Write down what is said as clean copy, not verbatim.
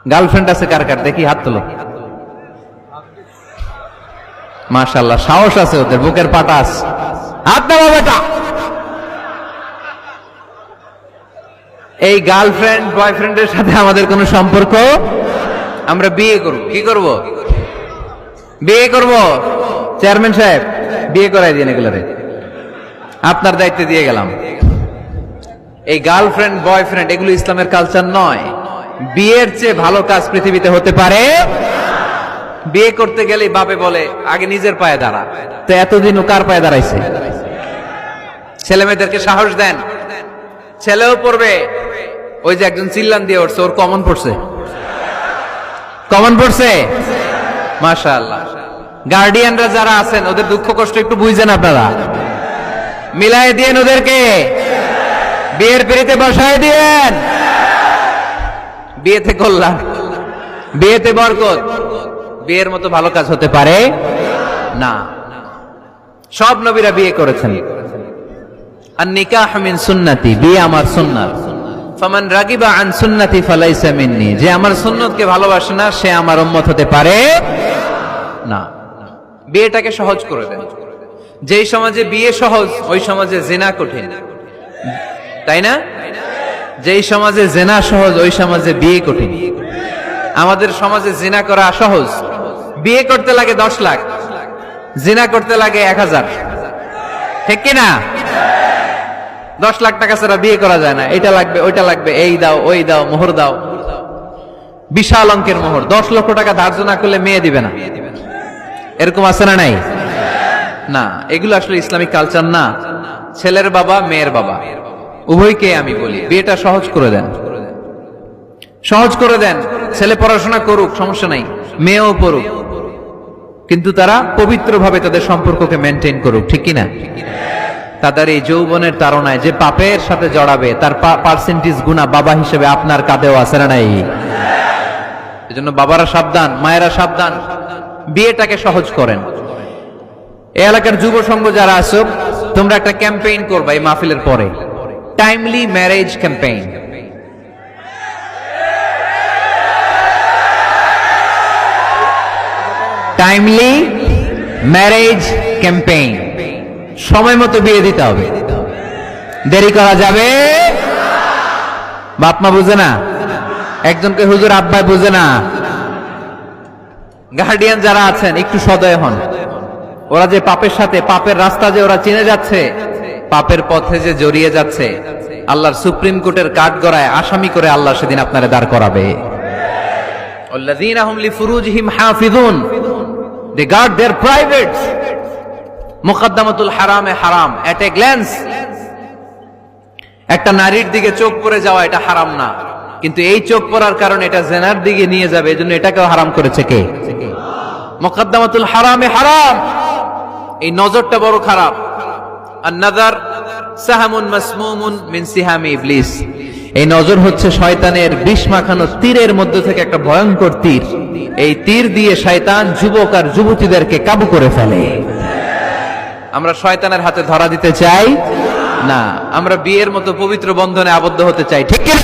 Girlfriend আছে কার কার দেখি হাত তোলো। মাশাআল্লাহ, সাহস আছে ওদের, বুকের পাটা আছে। হাত দাও বেটা। এই গার্লফ্রেন্ড বয়ফ্রেন্ডের সাথে আমাদের কোনো সম্পর্ক, আমরা বিয়ে করব। কি করব? বিয়ে করব। চেয়ারম্যান সাহেব বিয়ে করাই দিন এগুলোরে, আপনার দায়িত্বে দিয়ে গেলাম। এই গার্লফ্রেন্ড বয়ফ্রেন্ড এগুলো ইসলামের কালচার নয়। বিয়ের চেয়ে ভালো কাজ পৃথিবীতে হতে পারে। বিয়ে করতে গেলে বাপে বলে আগে নিজের পায়ে দাঁড়া। তো এতদিন ও কার পায়ে দাঁড়াইছে? ছেলে মেয়েদেরকে সাহস দেন, ছেলেও পড়বে। ওই যে একজন চিল্লান দিয়ে উঠছে, ওর কমন পড়ছে। কমন পড়ছে, মাশাআল্লাহ। গার্ডিয়ানরা যারা আছেন ওদের দুঃখ কষ্ট একটু বুঝছেন আপনারা, মিলাই দিয়েন ওদেরকে, বিয়ের পিড়িতে বসায় দিয়েন। বিয়েতে কল্যাণ, বিয়েতে বরকত। বিয়ের মতো ভালো কাজ হতে পারে না। সব নবীরা বিয়ে করেছেন। আর নিকাহ মিন সুন্নতি, বিয়ে আমার সুন্নাত। ফামান রাগিবা আন সুন্নতি ফালাইসা মিন্নি, যে আমার সুন্নতকে ভালোবাসে না সে আমার উম্মত হতে পারে না। বিয়েটাকে সহজ করে দেন। যেই সমাজে বিয়ে সহজ ওই সমাজে জিনা কঠিন, তাই না? যেই সমাজে জিনা সহজ ওই সমাজে বিয়ে কঠিন। আমাদের সমাজে জিনা করা সহজ, বিয়ে করতে লাগে 10 লাখ, জিনা করতে লাগে 1000, ঠিক কিনা? 10 লাখ টাকা ছাড়া বিয়ে করা যায় না। এটা লাগবে, ওইটা লাগবে, এই দাও, ওই দাও, মোহর দাও, বিশাল অঙ্কের মোহর। 10 লক্ষ টাকা ধার্য না করলে মেয়ে দিবে না, এরকম আছে না নাই? না, এগুলো আসলে ইসলামিক কালচার না। ছেলের বাবা মেয়ের বাবা উভয়কে আমি বলি বিয়েটা সহজ করে দেন, সহজ করে দেন। ছেলে পড়াশোনা করুক, সমস্যা নাই, মেয়েও পড়ুক, কিন্তু তারা পবিত্রভাবে তাদের সম্পর্ককে মেনটেন করুক, ঠিক কিনা? তাদের এই যৌবনের তাড়নায় যে পাপের সাথে জড়াবে তার পার্সেন্টেজ গুণা বাবা হিসেবে আপনার কাঁধেও আছে না নাই? এজন্য বাবারা সাবধান, মায়েরা সাবধান, বিয়েটাকে সহজ করেন। এই এলাকার যুব সংঘ যারা আছো, তোমরা একটা ক্যাম্পেইন করবা এই মাহফিলের পরে, timely marriage campaign. Timely marriage campaign. সময় মতো বিয়ে দিতে হবে, দেরি করা যাবে। বাপ মা বুঝে না, একজনকে হুজুর আব্বাই বুঝে না। গার্ডিয়ান যারা আছেন একটু সদয় হন। ওরা যে পাপের সাথে, পাপের রাস্তা যে ওরা চিনে যাচ্ছে, পাপের পথে যে জড়িয়ে যাচ্ছে, আল্লাহর সুপ্রিম কোর্টের কাঠগড়ায় আসামি করে আল্লাহ সেদিন আপনারে দাঁড় করাবে। আল্লাযীনা হুম লিফুরুজিহিম হাফিজুন, they guard their privates। মুকদ্দমাতুল হারামে হারাম, এট এ গ্ল্যান্স। একটা নারীর দিকে চোখ পড়ে যাওয়া এটা হারাম না, কিন্তু এই চোখ পড়ার কারণে এটা জেনার দিকে নিয়ে যাবে, এজন্য এটাকেও হারাম করেছে কে? মুকদ্দমাতুল হারামে হারাম। এই নজরটা বড় খারাপ। আর নাযার সাহামুন মাসমুমুন মিন সিহামি ইবলিস, এই নজর হচ্ছে শয়তানের বিষ মাখানো তীরের মধ্যে থেকে একটা ভয়ঙ্কর তীর। এই তীর দিয়ে শয়তান যুবক আর যুবতীদেরকে কাবু করে ফেলে। আমরা শয়তানের হাতে ধরা দিতে চাই না, আমরা বিয়ের মতো পবিত্র বন্ধনে আবদ্ধ হতে চাই, ঠিক কি?